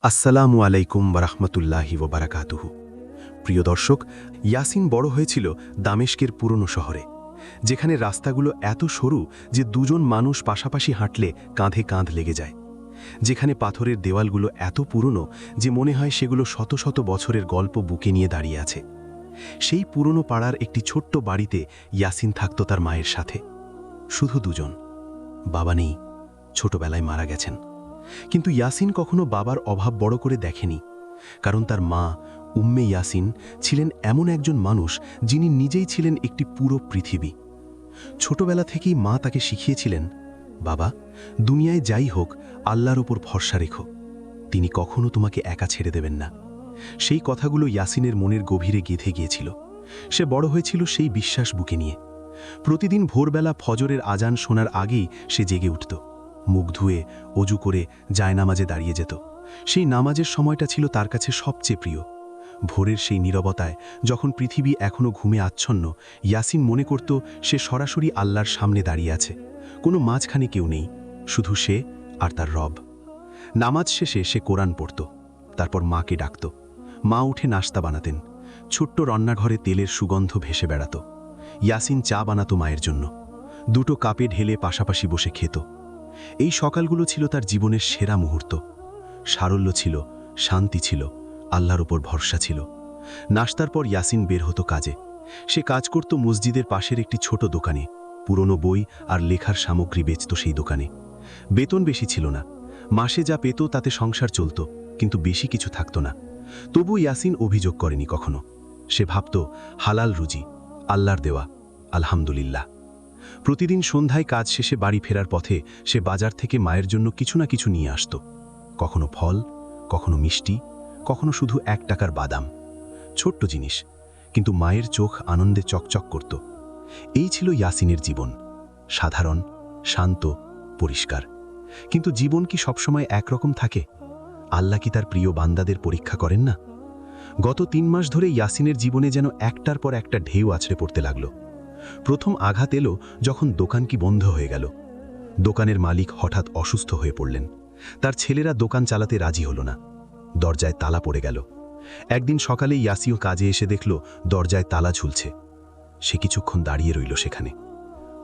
আসসালামু আলাইকুম ওয়ারাহমাতুল্লাহি ওয়া বারাকাতুহু। প্রিয় দর্শক, ইয়াসিন বড় হয়েছিল দামেস্কের পুরনো শহরে, যেখানে রাস্তাগুলো এত সরু যে দুজন মানুষ পাশাপাশি হাঁটলে কাঁধে কাঁধ লেগে যায়, যেখানে পাথরের দেওয়ালগুলো এত পুরনো যে মনে হয় সেগুলো শত শত বছরের গল্প বুকে নিয়ে দাঁড়িয়ে আছে। সেই পুরনো পাড়ার একটি ছোট্ট বাড়িতে ইয়াসিন থাকত তার মায়ের সাথে। শুধু দুজন, বাবা নেই, ছোটবেলায় মারা গেছেন। কিন্তু ইয়াসিন কখনো বাবার অভাব বড় করে দেখেনি, কারণ তার মা উম্মে ইয়াসিন ছিলেন এমন একজন মানুষ যিনি নিজেই ছিলেন একটি পুরো পৃথিবী। ছোটবেলা থেকেই মা তাকে শিখিয়েছিলেন, বাবা, দুনিয়ায় যাই হোক আল্লাহর ওপর ভরসা রেখো, তিনি কখনো তোমাকে একা ছেড়ে দেবেন না। সেই কথাগুলো ইয়াসিনের মনের গভীরে গেঁথে গিয়েছিল। সে বড় হয়েছিল সেই বিশ্বাস বুকে নিয়ে। প্রতিদিন ভোরবেলা ফজরের আজান শোনার আগেই সে জেগে উঠত, মুখ ধুয়ে অজু করে জায়নামাজে দাঁড়িয়ে যেত। সেই নামাজের সময়টা ছিল তার কাছে সবচেয়ে প্রিয়। ভোরের সেই নীরবতায়, যখন পৃথিবী এখনও ঘুমে আচ্ছন্ন, ইয়াসিন মনে করত সে সরাসরি আল্লাহর সামনে দাঁড়িয়ে আছে। কোনো মাঝখানে কেউ নেই, শুধু সে আর তার রব। নামাজ শেষে সে কোরআন পড়ত, তারপর মাকে ডাকত। মা উঠে নাস্তা বানাতেন। ছোট্ট রান্নাঘরে তেলের সুগন্ধ ভেসে বেড়াত। ইয়াসিন চা বানাতো মায়ের জন্য, দুটো কাপে ঢেলে পাশাপাশি বসে খেত। এই সকালগুলো ছিল তার জীবনের সেরা মুহূর্ত। সারল্য ছিল, শান্তি ছিল, আল্লাহর ওপর ভরসা ছিল। নাস্তার পর ইয়াসিন বের হতো কাজে। সে কাজ করত মসজিদের পাশের একটি ছোট দোকানে, পুরনো বই আর লেখার সামগ্রী বেচত সেই দোকানে। বেতন বেশি ছিল না, মাসে যা পেত তাতে সংসার চলত, কিন্তু বেশি কিছু থাকত না। তবু ইয়াসিন অভিযোগ করেনি কখনো। সে ভাবত, হালাল রুজি, আল্লাহর দেওয়া, আলহামদুলিল্লাহ। প্রতিদিন সন্ধ্যায় কাজ শেষে বাড়ি ফেরার পথে সে বাজার থেকে মায়ের জন্য কিছু না কিছু নিয়ে আসত। কখনো ফল, কখনো মিষ্টি, কখনো শুধু 1 টাকার বাদাম। ছোট্ট জিনিস, কিন্তু মায়ের চোখ আনন্দে চকচক করত। এই ছিল ইয়াসিনের জীবন, সাধারণ, শান্ত, পরিষ্কার। কিন্তু জীবন কি সবসময় একরকম থাকে? আল্লাহ কি তার প্রিয় বান্দাদের পরীক্ষা করেন না? গত 3 মাস ধরে ইয়াসিনের জীবনে যেন একটার পর একটা ঢেউ আছড়ে পড়তে লাগল। প্রথম আঘাত এলো যখন দোকান কি বন্ধ হয়ে গেল। দোকানের মালিক হঠাৎ অসুস্থ হয়ে পড়লেন। তার ছেলেরা দোকান চালাতে রাজি হলো না। দরজায় তালা পড়ে গেল। একদিন সকালে ইয়াসিও কাজে এসে দেখল দরজায় তালা ঝুলছে। সে কিছুক্ষণ দাঁড়িয়ে রইল সেখানে,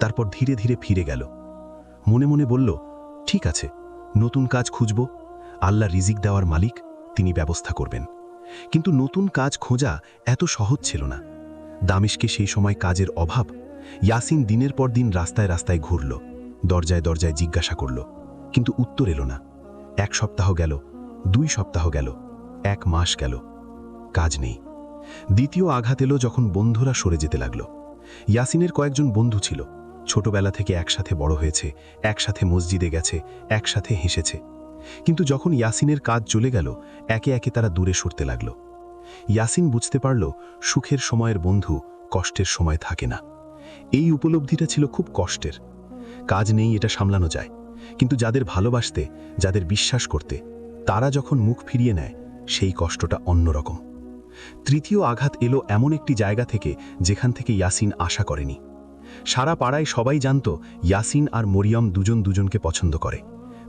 তারপর ধীরে ধীরে ফিরে গেল। মনে মনে বলল, ঠিক আছে, নতুন কাজ খুঁজব, আল্লাহ রিজিক দেওয়ার মালিক, তিনি ব্যবস্থা করবেন। কিন্তু নতুন কাজ খোঁজা এত সহজ ছিল না। দামেস্কে সেই সময় কাজের অভাব। ইয়াসিন দিনের পর দিন রাস্তায় রাস্তায় ঘুরল, দরজায় দরজায় জিজ্ঞাসা করল, কিন্তু উত্তর এলো না। 1 সপ্তাহ গেল, 2 সপ্তাহ গেল, 1 মাস গেল, কাজ নেই। দ্বিতীয় আঘাত এলো যখন বন্ধুরা সরে যেতে লাগল। ইয়াসিনের কয়েকজন বন্ধু ছিল, ছোটবেলা থেকে একসাথে বড় হয়েছে, একসাথে মসজিদে গেছে, একসাথে হেসেছে। কিন্তু যখন ইয়াসিনের কাজ চলে গেল, একে একে তারা দূরে সরতে লাগল। ইয়াসিন বুঝতে পারল, সুখের সময়ের বন্ধু কষ্টের সময় থাকে না। এই উপলব্ধিটা ছিল খুব কষ্টের। কাজ নেই এটা সামলানো যায়, কিন্তু যাদের ভালোবাসতে, যাদের বিশ্বাস করতে, তারা যখন মুখ ফিরিয়ে নেয়, সেই কষ্টটা অন্যরকম। তৃতীয় আঘাত এলো এমন একটি জায়গা থেকে যেখান থেকে ইয়াসিন আশা করেনি। সারা পাড়ায় সবাই জানত ইয়াসিন আর মরিয়ম দুজন দুজনকে পছন্দ করে।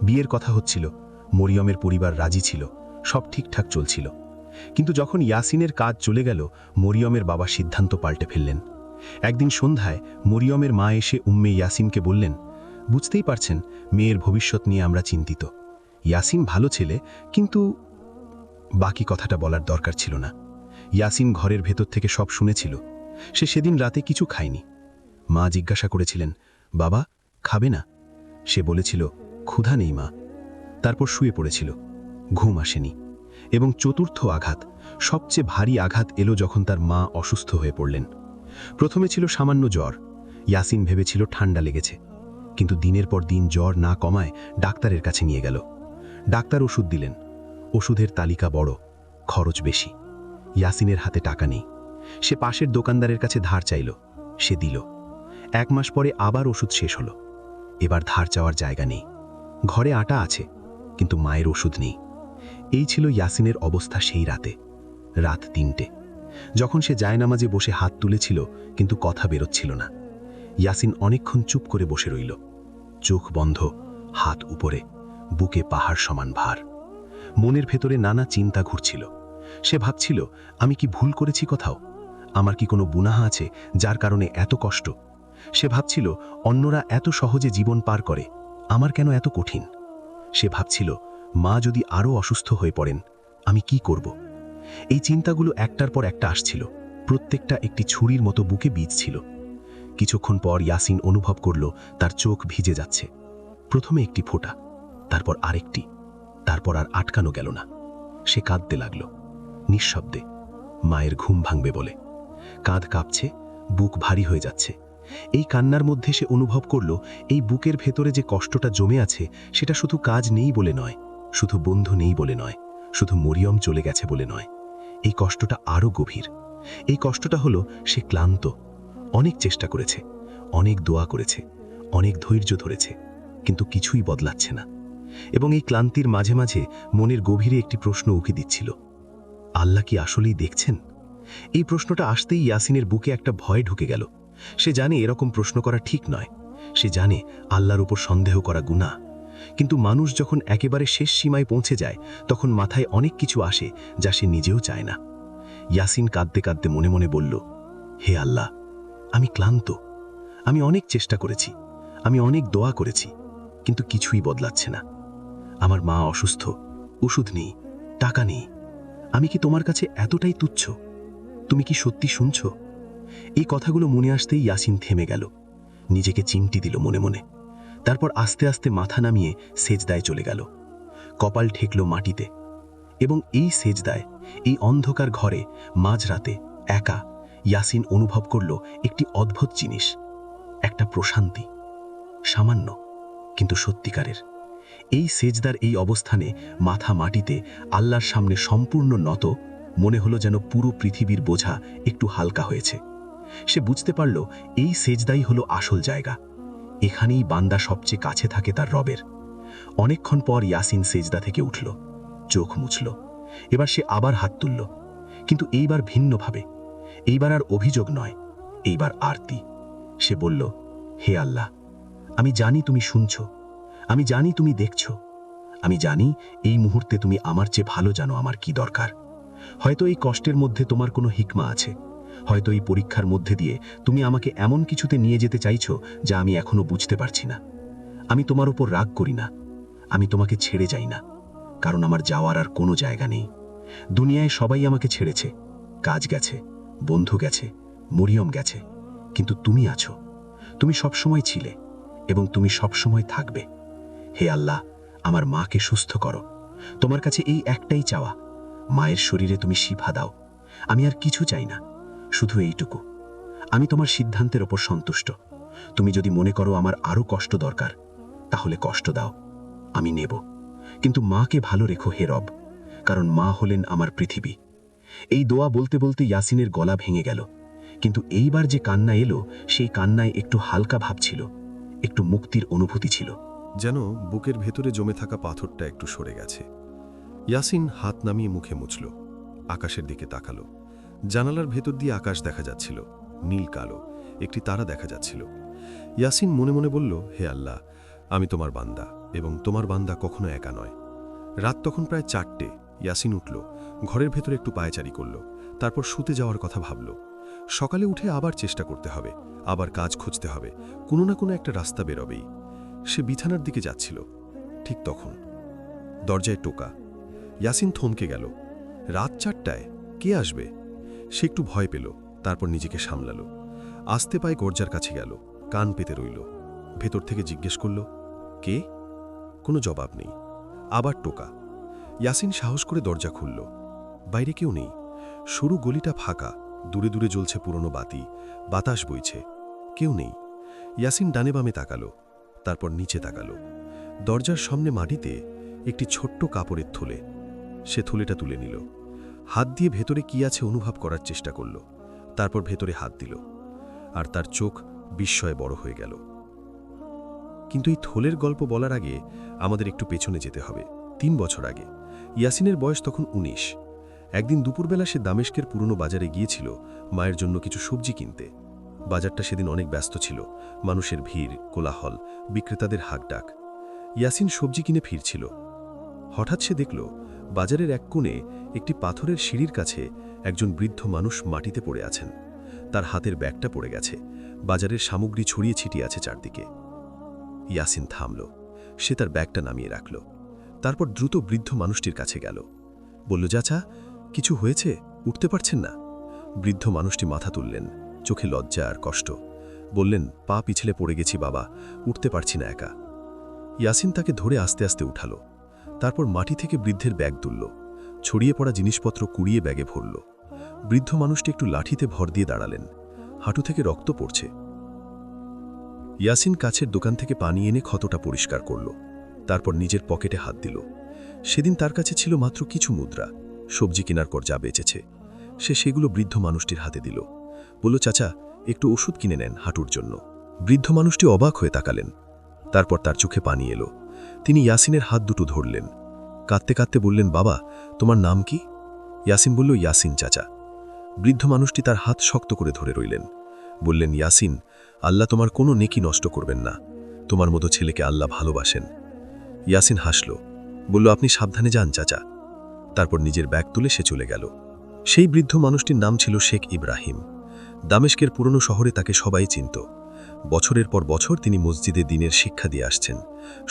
বিয়ের কথা হচ্ছিল, মরিয়মের পরিবার রাজি ছিল, সব ঠিকঠাক চলছিল। কিন্তু যখন ইয়াসিনের কাজ চলে গেল, মরিয়মের বাবা সিদ্ধান্ত পাল্টে ফেললেন। একদিন সন্ধ্যায় মরিয়মের মা এসে উম্মে ইয়াসিনকে বললেন, বুঝতেই পারছেন, মেয়ের ভবিষ্যৎ নিয়ে আমরা চিন্তিত। ইয়াসিন ভালো ছেলে, কিন্তু বাকি কথাটা বলার দরকার ছিল না। ইয়াসিন ঘরের ভেতর থেকে সব শুনেছিল। সে সেদিন রাতে কিছু খায়নি। মা জিজ্ঞাসা করেছিলেন, বাবা, খাবে না? সে বলেছিল, ক্ষুধা নেই মা। তারপর শুয়ে পড়েছিল, ঘুম আসেনি। এবং চতুর্থ আঘাত, সবচেয়ে ভারী আঘাত এলো যখন তার মা অসুস্থ হয়ে পড়লেন। প্রথমে ছিল সামান্য জ্বর। ইয়াসিন ভেবেছিল ঠান্ডা লেগেছে, কিন্তু দিনের পর দিন জ্বর না কমায় ডাক্তারের কাছে নিয়ে গেল। ডাক্তার ওষুধ দিলেন। ওষুধের তালিকা বড়, খরচ বেশি। ইয়াসিনের হাতে টাকা নেই। সে পাশের দোকানদারের কাছে ধার চাইল, সে দিল। 1 মাস পরে আবার ওষুধ শেষ হলো। এবার ধার চাওয়ার জায়গা নেই। ঘরে আটা আছে, কিন্তু মায়ের ওষুধ নেই। এই ছিল ইয়াসিনের অবস্থা সেই রাতে, রাত 3টে, যখন সে জায়নামাজে বসে হাত তুলেছিল, কিন্তু কথা বেরোচ্ছিল না। ইয়াসিন অনেকক্ষণ চুপ করে বসে রইল, চোখ বন্ধ, হাত উপরে, বুকে পাহাড় সমান ভার। মনের ভেতরে নানা চিন্তা ঘুরছিল। সে ভাবছিল, আমি কি ভুল করেছি কোথাও? আমার কি কোনো গুনাহ আছে যার কারণে এত কষ্ট? সে ভাবছিল, অন্যরা এত সহজে জীবন পার করে, আমার কেন এত কঠিন? সে ভাবছিল, মা যদি আরও অসুস্থ হয়ে পড়েন, আমি কি করব? এই চিন্তাগুলো একটার পর একটা আসছিল, প্রত্যেকটা একটি ছুরির মতো বুকে বিঁধছিল। কিছুক্ষণ পর ইয়াসিন অনুভব করল তার চোখ ভিজে যাচ্ছে। প্রথমে একটি ফোঁটা, তারপর আরেকটি, তারপর আর আটকানো গেল না। সে কাঁদতে লাগল, নিঃশব্দে, মায়ের ঘুম ভাঙবে বলে। কাঁধ কাঁপছে, বুক ভারী হয়ে যাচ্ছে। এই কান্নার মধ্যে সে অনুভব করল, এই বুকের ভেতরে যে কষ্টটা জমে আছে সেটা শুধু কাজ নেই বলে নয়, শুধু বন্ধু নেই বলে নয়, শুধু মরিয়ম চলে গেছে বলে নয়। এই কষ্টটা আরও গভীর। এই কষ্টটা হলো, সে ক্লান্ত, অনেক চেষ্টা করেছে, অনেক দোয়া করেছে, অনেক ধৈর্য ধরেছে, কিন্তু কিছুই বদলাচ্ছে না। এবং এই ক্লান্তির মাঝে মাঝে মনের গভীরে একটি প্রশ্ন উকি দিচ্ছিল, আল্লাহ কি আসলেই দেখছেন? এই প্রশ্নটা আসতেই ইয়াসিনের বুকে একটা ভয় ঢুকে গেল। সে জানে এরকম প্রশ্ন করা ঠিক নয়, সে জানে আল্লাহর উপর সন্দেহ করা গুনাহ। কিন্তু মানুষ যখন একেবারে শেষ সীমায় পৌঁছে যায়, তখন মাথায় অনেক কিছু আসে যা সে নিজেও চায় না। ইয়াসিন কাঁদতে কাঁদতে মনে মনে বলল, হে আল্লাহ, আমি ক্লান্ত, আমি অনেক চেষ্টা করেছি, আমি অনেক দোয়া করেছি, কিন্তু কিছুই বদলাচ্ছে না। আমার মা অসুস্থ, ওষুধ নেই, টাকা নেই। আমি কি তোমার কাছে এতটাই তুচ্ছ? তুমি কি সত্যি শুনছ? এই কথাগুলো মনে আসতেই ইয়াসিন থেমে গেল, নিজেকে চিমটি দিল মনে মনে। তারপর আস্তে আস্তে মাথা নামিয়ে সেজদায় চলে গেল। কপাল ঠেকল মাটিতে। এবং এই সেজদায়, এই অন্ধকার ঘরে, মাঝরাতে, একা, ইয়াসিন অনুভব করল একটি অদ্ভুত জিনিস, একটা প্রশান্তি, সামান্য কিন্তু সত্যিকারের। এই সেজদার এই অবস্থানে, মাথা মাটিতে, আল্লাহর সামনে সম্পূর্ণ নত, মনে হলো যেন পুরো পৃথিবীর বোঝা একটু হালকা হয়েছে। সে বুঝতে পারল, এই সেজদাই হলো আসল জায়গা। এখানেই বান্দা সবচেয়ে কাছে থাকে তার রবের। অনেকক্ষণ পর ইয়াসিন সেজদা থেকে উঠল, চোখ মুছল। এবার সে আবার হাত তুলল, কিন্তু এইবার ভিন্নভাবে। এইবার আর অভিযোগ নয়, এইবার আরতি। সে বলল, হে আল্লাহ, আমি জানি তুমি শুনছ, আমি জানি তুমি দেখছ, আমি জানি এই মুহূর্তে তুমি আমার চেয়ে ভালো জানো আমার কি দরকার। হয়তো এই কষ্টের মধ্যে তোমার কোনো হিকমা আছে, হয়তো এই পরীক্ষার মধ্যে দিয়ে তুমি আমাকে এমন কিছুতে নিয়ে যেতে চাইছো যা আমি এখনো বুঝতে পারছি না। আমি তোমার উপর রাগ করি না, আমি তোমাকে ছেড়ে যাই না, কারণ আমার যাওয়ার আর কোনো জায়গা নেই। দুনিয়ায় সবাই আমাকে ছেড়েছে, কাজ গেছে, বন্ধু গেছে, মরিয়ম গেছে, কিন্তু তুমি আছো, তুমি সবসময় ছিলে এবং তুমি সবসময় থাকবে। হে আল্লাহ, আমার মাকে সুস্থ করো। তোমার কাছে এই একটাই চাওয়া, মায়ের শরীরে তুমি শিফা দাও। আমি আর কিছু চাই না, শুধু এইটুকু। আমি তোমার সিদ্ধান্তের ওপর সন্তুষ্ট। তুমি যদি মনে করো আমার আরও কষ্ট দরকার, তাহলে কষ্ট দাও, আমি নেব। কিন্তু মাকে ভালো রেখো হে রব, কারণ মা হলেন আমার পৃথিবী। এই দোয়া বলতে বলতে ইয়াসিনের গলা ভেঙে গেল। কিন্তু এইবার যে কান্না এলো, সেই কান্নায় একটু হালকা ভাব ছিল, একটু মুক্তির অনুভূতি ছিল। যেন বুকের ভেতরে জমে থাকা পাথরটা একটু সরে গেছে। ইয়াসিন হাত নামিয়ে মুখে মুছল, আকাশের দিকে তাকালো। জানালার ভেতর দিয়ে আকাশ দেখা যাচ্ছিল, নীল কালো, একটি তারা দেখা যাচ্ছিল। ইয়াসিন মনে মনে বলল, হে আল্লাহ, আমি তোমার বান্দা, এবং তোমার বান্দা কখনো একা নয়। রাত তখন প্রায় 4টে। ইয়াসিন উঠল, ঘরের ভেতরে একটু পায়চারি করল, তারপর শুতে যাওয়ার কথা ভাবল। সকালে উঠে আবার চেষ্টা করতে হবে, আবার কাজ খুঁজতে হবে, কোনো না কোনো একটা রাস্তা বেরোবেই। সে বিছানার দিকে যাচ্ছিল, ঠিক তখন দরজায় টোকা। ইয়াসিন থমকে গেল। রাত 4টায় কে আসবে? সে একটু ভয় পেল, তারপর নিজেকে সামলালো। আস্তে পায়ে দরজার কাছে গেল, কান পেতে রইল। ভেতর থেকে জিজ্ঞেস করল, কে? কোনো জবাব নেই। আবার টোকা। ইয়াসিন সাহস করে দরজা খুলল। বাইরে কেউ নেই। সরু গলিটা ফাঁকা, দূরে দূরে জ্বলছে পুরনো বাতি, বাতাস বইছে, কেউ নেই। ইয়াসিন ডানে বামে তাকালো, তারপর নিচে তাকালো। দরজার সামনে মাটিতে একটি ছোট্ট কাপড়ের থলে। সে থলেটা তুলে নিল, হাত দিয়ে ভেতরে কি আছে অনুভব করার চেষ্টা করল। তারপর ভেতরে হাত দিল, আর তার চোখ বিস্ময়ে বড় হয়ে গেল। কিন্তু এই থলের গল্প বলার আগে আমাদের একটু পেছনে যেতে হবে। 3 বছর আগে। ইয়াসিনের বয়স তখন 19। একদিন দুপুরবেলা সে দামেস্কের পুরনো বাজারে গিয়েছিল মায়ের জন্য কিছু সবজি কিনতে। বাজারটা সেদিন অনেক ব্যস্ত ছিল, মানুষের ভিড়, কোলাহল, বিক্রেতাদের হাঁকডাক। ইয়াসিন সবজি কিনে ফিরছিল। হঠাৎ সে দেখল বাজারের এক কোণে একটি পাথরের সিঁড়ির কাছে একজন বৃদ্ধ মানুষ মাটিতে পড়ে আছেন। তার হাতের ব্যাগটা পড়ে গেছে, বাজারের সামগ্রী ছড়িয়ে ছিটিয়ে আছে চারদিকে। ইয়াসিন থামল, সে তার ব্যাগটা নামিয়ে রাখল। তারপর দ্রুত বৃদ্ধ মানুষটির কাছে গেল, বলল, চাচা, কিছু হয়েছে? উঠতে পারছেন না? বৃদ্ধ মানুষটি মাথা তুললেন, চোখে লজ্জা আর কষ্ট। বললেন, পা পিছলে পড়ে গেছি বাবা, উঠতে পারছি না একা। ইয়াসিন তাকে ধরে আস্তে আস্তে উঠালো। তারপর মাটি থেকে বৃদ্ধের ব্যাগ তুলল, ছড়িয়ে পড়া জিনিসপত্র কুড়িয়ে ব্যাগে ভরল। বৃদ্ধ মানুষটি একটু লাঠিতে ভর দিয়ে দাঁড়ালেন, হাঁটু থেকে রক্ত পড়ছে। ইয়াসিন কাছের দোকান থেকে পানি এনে ক্ষতটা পরিষ্কার করল, তারপর নিজের পকেটে হাত দিল। সেদিন তার কাছে ছিল মাত্র কিছু মুদ্রা, সবজি কেনার পর যা বেঁচেছে। সে সেগুলো বৃদ্ধ মানুষটির হাতে দিল, বলল, চাচা, একটু ওষুধ কিনে নেন হাঁটুর জন্য। বৃদ্ধ মানুষটি অবাক হয়ে তাকালেন, তারপর তার চোখে পানি এলো। তিনি ইয়াসিনের হাত দুটো ধরলেন, কাঁদতে কাঁদতে বললেন, বাবা, তোমার নাম কি? ইয়াসিন বলল, ইয়াসিন চাচা। বৃদ্ধ মানুষটি তার হাত শক্ত করে ধরে রইলেন, বললেন, ইয়াসিন, আল্লাহ তোমার কোনো নেকি নষ্ট করবেন না, তোমার মতো ছেলেকে আল্লাহ ভালোবাসেন। ইয়াসিন হাসল, বলল, আপনি সাবধানে যান চাচা। তারপর নিজের ব্যাগ তুলে সে চলে গেল। সেই বৃদ্ধ মানুষটির নাম ছিল শেখ ইব্রাহিম। দামেস্কের পুরনো শহরে তাকে সবাই চিনত। বছরের পর বছর তিনি মসজিদে দ্বীনের শিক্ষা দিয়ে আসছেন।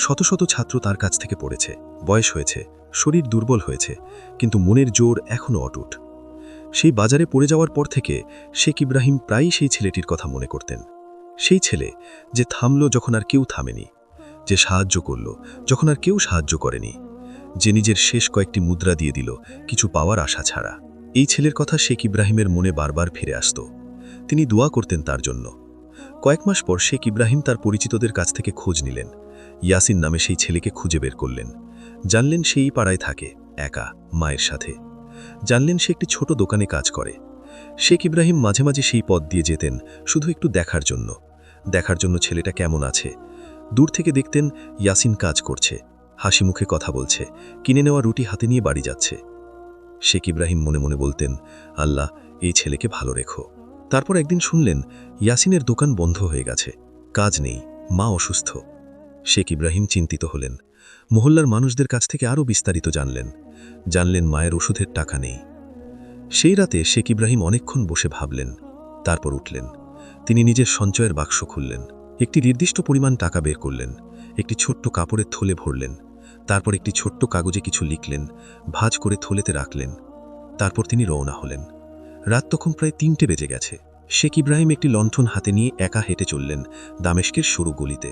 শত শত ছাত্র তার কাছ থেকে পড়েছে। বয়স হয়েছে, শরীর দুর্বল হয়েছে, কিন্তু মনের জোর এখনও অটুট। সেই বাজারে পড়ে যাওয়ার পর থেকে শেখ ইব্রাহিম প্রায়ই সেই ছেলেটির কথা মনে করতেন। সেই ছেলে যে থামল যখন আর কেউ থামেনি, যে সাহায্য করল যখন আর কেউ সাহায্য করেনি, যে নিজের শেষ কয়েকটি মুদ্রা দিয়ে দিল কিছু পাওয়ার আশা ছাড়া। এই ছেলের কথা শেখ ইব্রাহিমের মনে বারবার ফিরে আসত। তিনি দোয়া করতেন তার জন্য। কয়েক মাস পর শেখ ইব্রাহিম তার পরিচিতদের কাছ থেকে খোঁজ নিলেন। ইয়াসিন নামে সেই ছেলেকে খুঁজে বের করলেন। জানলেন সেই পাড়ায় থাকে, একা, মায়ের সাথে। জানলেন সে একটি ছোট দোকানে কাজ করে। শেখ ইব্রাহিম মাঝে মাঝে সেই পথ দিয়ে যেতেন, শুধু একটু দেখার জন্য ছেলেটা কেমন আছে। দূর থেকে দেখতেন ইয়াসিন কাজ করছে, হাসি মুখে কথা বলছে, কিনে নেওয়া রুটি হাতে নিয়ে বাড়ি যাচ্ছে। শেখ ইব্রাহিম মনে মনে বলতেন, আল্লাহ, এই ছেলেকে ভালো রেখো। তারপর একদিন শুনলেন ইয়াসিনের দোকান বন্ধ হয়ে গেছে, কাজ নেই, মা অসুস্থ। শেখ ইব্রাহিম চিন্তিত হলেন। মহল্লার মানুষদের কাছ থেকে আরও বিস্তারিত জানলেন মায়ের ওষুধের টাকা নেই। সেই রাতে শেখ ইব্রাহিম অনেকক্ষণ বসে ভাবলেন, তারপর উঠলেন। তিনি নিজের সঞ্চয়ের বাক্স খুললেন, একটি নির্দিষ্ট পরিমাণ টাকা বের করলেন, একটি ছোট্ট কাপড়ের থলে ভরলেন, তারপর একটি ছোট্ট কাগজে কিছু লিখলেন, ভাঁজ করে থলেতে রাখলেন। তারপর তিনি রওনা হলেন। রাত তখন প্রায় 3টে বেজে গেছে। শেখ ইব্রাহিম একটি লণ্ঠন হাতে নিয়ে একা হেঁটে চললেন দামেস্কের সরু গলিতে।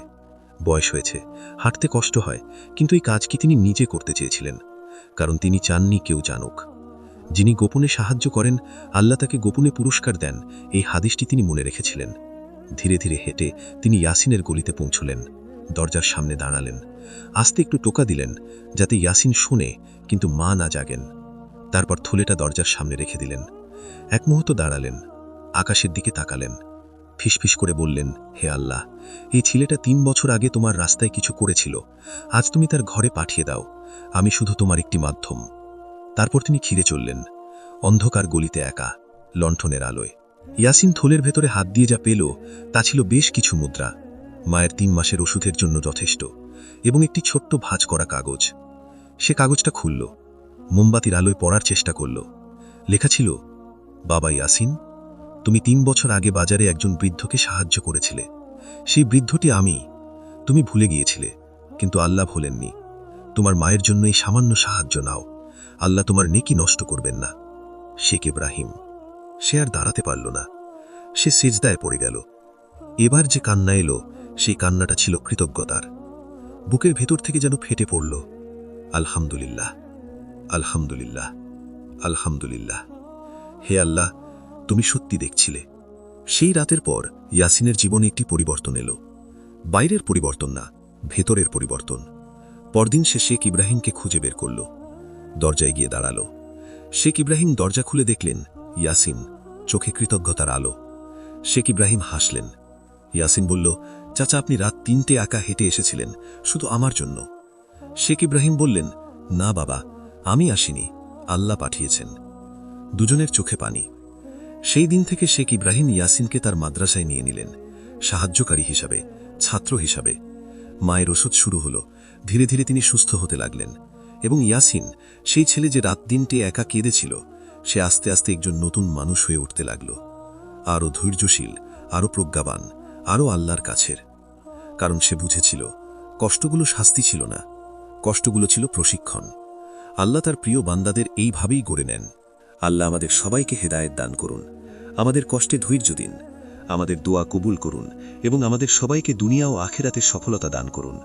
বয়স হয়েছে, হাঁটতে কষ্ট হয়, কিন্তু এই কাজ কি তিনি নিজে করতে চেয়েছিলেন, কারণ তিনি চাননি কেউ জানুক। যিনি গোপনে সাহায্য করেন, আল্লাহ তাকে গোপনে পুরস্কার দেন, এই হাদিসটি তিনি মনে রেখেছিলেন। ধীরে ধীরে হেঁটে তিনি ইয়াসিনের গলিতে পৌঁছলেন। দরজার সামনে দাঁড়ালেন, আস্তে একটু টোকা দিলেন, যাতে ইয়াসিন শুনে কিন্তু মা না জাগেন। তারপর থলেটা দরজার সামনে রেখে দিলেন। এক মুহূর্ত দাঁড়ালেন, আকাশের দিকে তাকালেন, ফিসফিস করে বললেন, হে আল্লাহ, এই ছেলেটা 3 বছর আগে তোমার রাস্তায় কিছু করেছিল, আজ তুমি তার ঘরে পাঠিয়ে দাও, আমি শুধু তোমার একটি মাধ্যম। তারপর তিনি খিরে চললেন, অন্ধকার গলিতে একা, লণ্ঠনের আলোয়। ইয়াসিন থলের ভেতরে হাত দিয়ে যা পেল তা ছিল বেশ কিছু মুদ্রা, মায়ের 3 মাসের ওষুধের জন্য যথেষ্ট, এবং একটি ছোট্ট ভাঁজ করা কাগজ। সে কাগজটা খুলল, মোমবাতির আলোয় পড়ার চেষ্টা করল। লেখা ছিল, বাবা ইয়াসিন, তুমি 3 বছর আগে বাজারে একজন বৃদ্ধকে সাহায্য করেছিলে। সেই বৃদ্ধটি আমি। তুমি ভুলে গিয়েছিলে, কিন্তু আল্লাহ ভোলেননি। তোমার মায়ের জন্য এই সামান্য সাহায্য নাও, আল্লাহ তোমার নেকি নষ্ট করবেন না। শেখ ইব্রাহিম। সে আর দাঁড়াতে পারল না, সে সিজদায় পড়ে গেল। এবার যে কান্না এলো, সেই কান্নাটা ছিল কৃতজ্ঞতার। বুকের ভেতর থেকে যেন ফেটে পড়ল, আলহামদুলিল্লাহ, আলহামদুলিল্লাহ, আলহামদুলিল্লাহ। হে আল্লাহ, তুমি সত্যি দেখছিলে। সেই রাতের পর ইয়াসিনের জীবনে একটি পরিবর্তন এলো। বাইরের পরিবর্তন না, ভেতরের পরিবর্তন। পরদিন সে শেখ ইব্রাহিমকে খুঁজে বের করল, দরজায় গিয়ে দাঁড়ালো। শেখ ইব্রাহিম দরজা খুলে দেখলেন ইয়াসিন, চোখে কৃতজ্ঞতার আলো। শেখ ইব্রাহিম হাসলেন। ইয়াসিন বলল, চাচা, আপনি রাত 3টে একা হেঁটে এসেছিলেন শুধু আমার জন্য। শেখ ইব্রাহিম বললেন, না বাবা, আমি আসিনি, আল্লাহ পাঠিয়েছেন। দুজনের চোখে পানি। সেই দিন থেকে শেখ ইব্রাহিম ইয়াসিনকে তার মাদ্রাসায় নিয়ে নিলেন, সাহায্যকারী হিসাবে, ছাত্র হিসাবে। মায়ের ওষুধ শুরু হলো, ধীরে ধীরে তিনি সুস্থ হতে লাগলেন। এবং ইয়াসিন, সেই ছেলে যে রাত দিনটি একা কেঁদেছিল, সে আস্তে আস্তে একজন নতুন মানুষ হয়ে উঠতে লাগল, আরও ধৈর্যশীল, আরও প্রজ্ঞাবান, আরও আল্লাহর কাছের। কারণ সে বুঝেছিল কষ্টগুলো শাস্তি ছিল না, কষ্টগুলো ছিল প্রশিক্ষণ। আল্লাহ তার প্রিয় বান্দাদের এইভাবেই গড়ে নেন। আল্লাহ আমাদের সবাইকে হেদায়েত দান করুন, আমাদের কষ্টে ধৈর্য দিন, আমাদের দোয়া কবুল করুন এবং আমাদের সবাইকে দুনিয়া ও আখিরাতে সফলতা দান করুন।